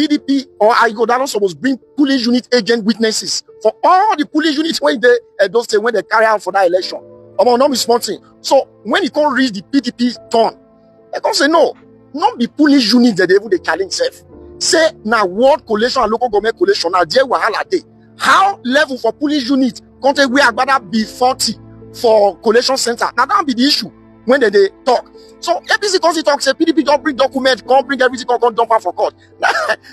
PDP or Ighodalo supposed bring police unit agent witnesses for all the police units when they carry out for that election. Not be small thing. So when it can't reach the PDP turn, they can't say no. Not be police units that they challenge self. Say now world collation and local government collation now there wahala dey. How level for police unit can't we better be 40 for collation center? Now that be the issue when they talk. So APC consi talk say PDP don't bring document, can't bring everything, can't dump for court.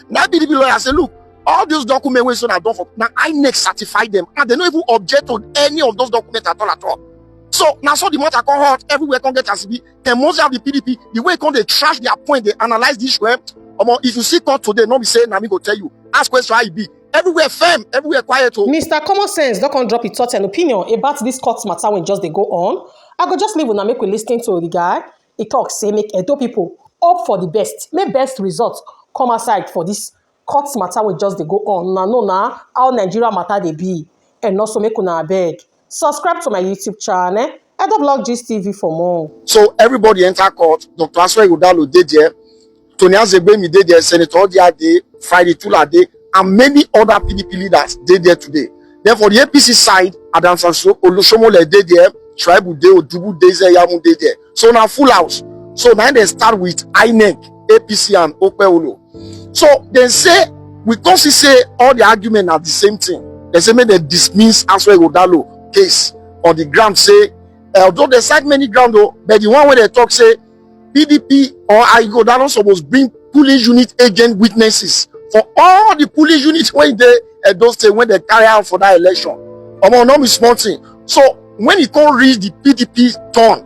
Now PDP lawyer say look, all those documents we so now done for now INEC certify them and they don't even object to any of those documents at all. So now so the matter come hot everywhere can get as be. Then most of the PDP the way can they trash their point, they analyze this way. If you see court today, not be saying na me go tell you. Ask question how it be. Everywhere firm, everywhere quiet. Mr. Common Sense don't drop his thoughts and opinion about this court matter when just they go on. I go just leave when I make we listening to the guy. He talks say make Edo people hope for the best. Make best results come aside for this court matter when just they go on. Now how Nigeria matter they be. And also make una beg. Subscribe to my YouTube channel. Edoblog Gist TV for more. So everybody enter court. Dr. Asue Ighodalo did there. Tony Azegbe did there. Senator Odia day, Friday Tula day, and many other PDP leaders did there today. Then for the APC side, Adam Sanso, Olushomole did there, Tribunal day, Odubu day, Yamu did there. So now full house. So now they start with INEC, APC, and Opeolo. So they say we can't say all the argument are the same thing. They say make they dismiss Asue Ighodalo case on the ground. Say although they cite many ground though, but the one where they talk say PDP or Ighodalo supposed bring police unit agent witnesses for all the police units when they carry out for that election. Not be small thing. So when it can't reach the PDP turn,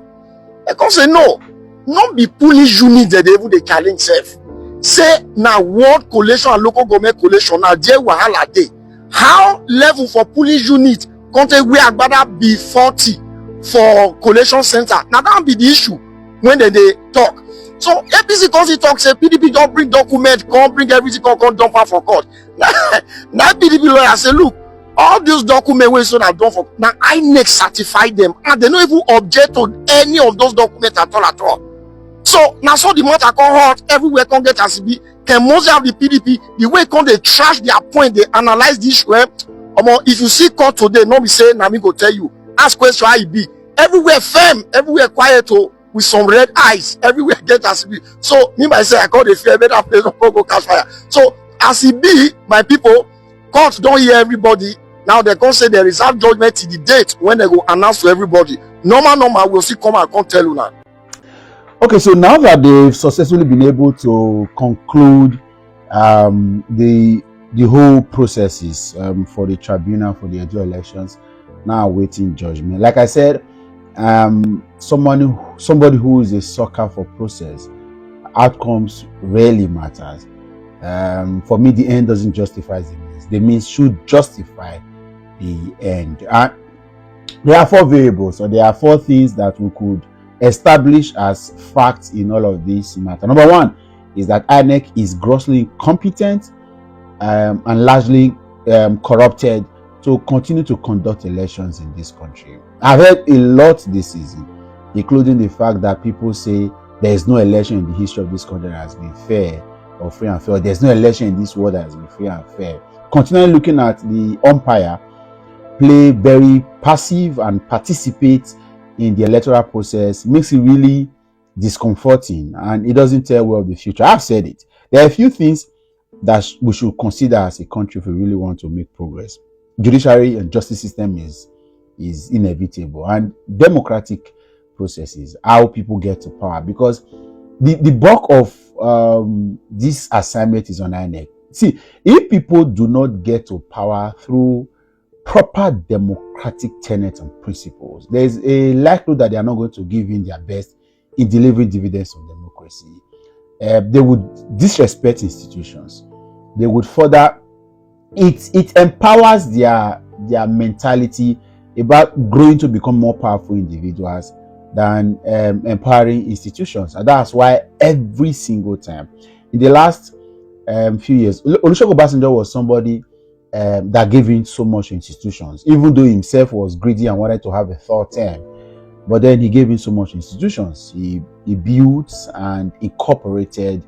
they can't say no. Not be police units that they challenge self. Say now world collation and local government collation now there wahala dey. How level for police unit can't we better be 40 for collation center? Now that be the issue when they talk. So APC consi talk say PDP don't bring document, can't bring everything, can't dump for court. Now PDP lawyer say look, all those documents we so now done for now INEC certify them and they don't even object to any of those documents at all. So now so the matter come hot everywhere can get as be. Can most of the PDP the way can they trash their point, they analyze this way. If you see court today, not be saying na me go tell you. Ask question how it be. Everywhere firm, everywhere quiet with some red eyes, everywhere get as be. So me myself I call the fear better place go catch fire. So as it be, my people, court don't hear everybody. Now they can say they reserve judgment to the date when they go announce to everybody. Normal we'll see come and can't tell you now. Okay, so now that they've successfully been able to conclude the whole processes for the tribunal for the Electoral elections, now awaiting judgment. Like I said, somebody who is a sucker for process, outcomes rarely matters. For me, the end doesn't justify the means. The means should justify the end. There are 4 variables, or there are 4 things that we could establish as facts in all of this matter. Number 1 is that INEC is grossly incompetent and largely corrupted to continue to conduct elections in this country. I've heard a lot this season, including the fact that people say there is no election in the history of this country that has been fair or free and fair. There's no election in this world that has been free and fair. Continually looking at the umpire play very passive and participate in the electoral process makes it really discomforting, and it doesn't tell well the future. I've said it. There are a few things that we should consider as a country if we really want to make progress. Judiciary and justice system is inevitable, and democratic processes, how people get to power, because the bulk of this assignment is on INEC. See, if people do not get to power through proper democratic tenets and principles, there's a likelihood that they are not going to give in their best in delivering dividends of democracy. They would disrespect institutions. They would further it empowers their mentality about growing to become more powerful individuals than empowering institutions. And that's why every single time in the last few years, Olusegun Obasanjo was somebody that gave in so much institutions, even though himself was greedy and wanted to have a third term. But then he gave in so much institutions. He built and incorporated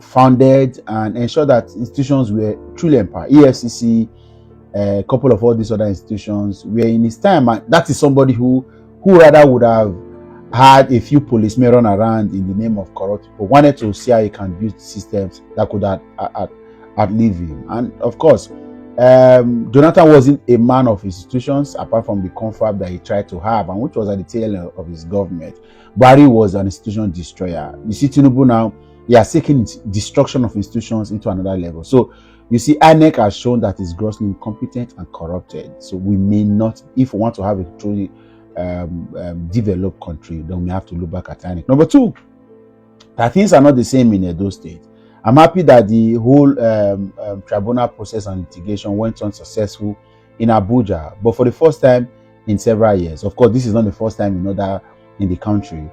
founded and ensure that institutions were truly empowered. EFCC, a couple of all these other institutions were in his time, and that is somebody who rather would have had a few policemen run around in the name of corrupt people, wanted to see how he can build systems that could outlive him. And of course, Jonathan wasn't a man of institutions apart from the confab that he tried to have, and which was at the tail end of his government. Barry was an institution destroyer. You see, Tinubu now, he has taken destruction of institutions into another level. So you see, INEC has shown that it's grossly incompetent and corrupted. So we may not, if we want to have a truly developed country, then we have to look back at INEC. Number two, that things are not the same in Edo State. I'm happy that the whole tribunal process and litigation went on successful in Abuja, but for the first time in several years. Of course, this is not the first time in the country.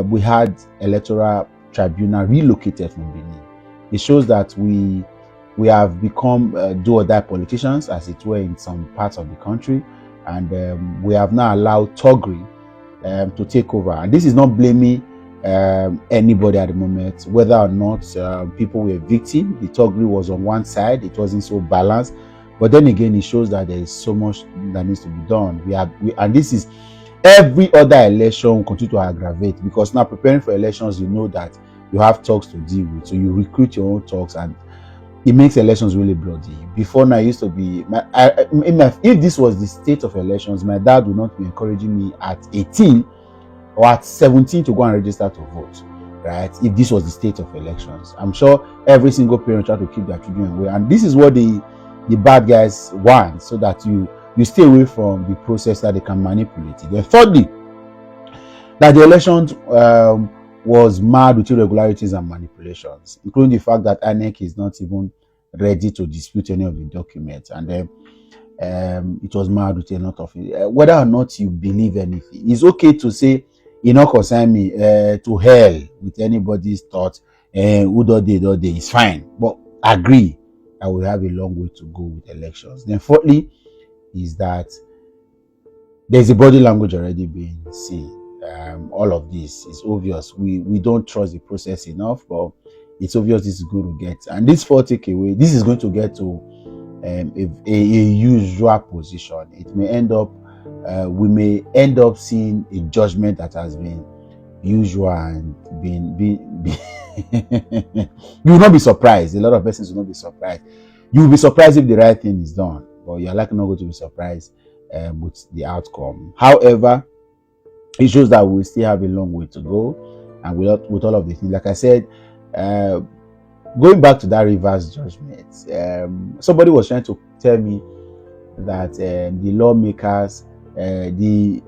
We had Electoral Tribunal relocated from Benin. It shows that we have become do-or-die politicians, as it were, in some parts of the country, and we have now allowed thuggery to take over. And this is not blaming anybody at the moment, whether or not people were victim. The thuggery was on one side; it wasn't so balanced. But then again, it shows that there is so much that needs to be done. And this is every other election will continue to aggravate, because now preparing for elections, you know that you have talks to deal with, so you recruit your own talks, and it makes elections really bloody. Before now, it used to be, if this was the state of elections, my dad would not be encouraging me at 18 or at 17 to go and register to vote, right? If this was the state of elections, I'm sure every single parent tried to keep their children away, and this is what the bad guys want, so that you stay away from the process, that they can manipulate it. Then thirdly, that the elections was marred with irregularities and manipulations, including the fact that INEC is not even ready to dispute any of the documents, and then it was marred with a lot of whether or not you believe anything. It's okay to say, you know, concern me to hell with anybody's thoughts, who do they, it's fine, but agree that we have a long way to go with elections. Then fourthly is that there's a body language already being seen. All of this is obvious. We don't trust the process enough, but it's obvious this is going to get. And this fourth takeaway, this is going to get to a usual position. It may end up, we may end up seeing a judgment that has been usual and been you will not be surprised. A lot of persons will not be surprised. You will be surprised if the right thing is done, but you're likely not going to be surprised with the outcome. However, it shows that we still have a long way to go, and with all of these things, like I said, going back to that reverse judgment, somebody was trying to tell me that the lawmakers, the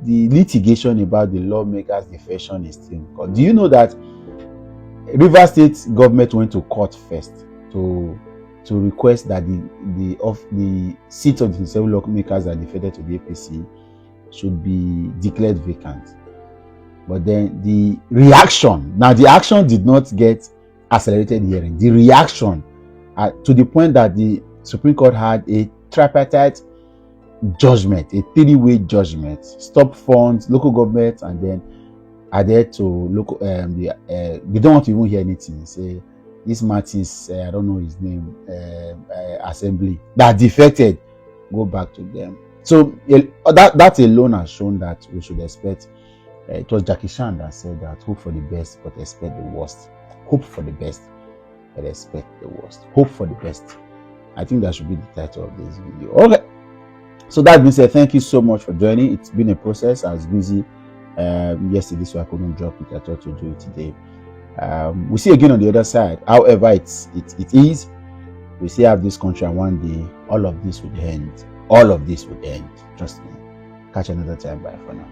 litigation about the lawmakers' defection is still in court. Do you know that Rivers State government went to court first to request that the seats of the 7 lawmakers that defected to the APC should be declared vacant? But then the reaction, now the action did not get accelerated hearing. The reaction to the point that the Supreme Court had a tripartite judgment, a 3-way judgment, stop funds, local government, and then adhere to local. They don't want to even hear anything. Say this Martins, I don't know his name, assembly that defected, go back to them. So that alone has shown that we should expect. It was Jackie Chan that said that hope for the best but expect the worst. Hope for the best but expect the worst. Hope for the best. I think that should be the title of this video. Okay. So that being said, thank you so much for joining. It's been a process. I was busy yesterday, so I couldn't drop it. I thought to do it today. We'll see again on the other side. However, it is. We still have this country, and one day all of this will end. All of this will end. Trust me. Catch another time. Bye for now.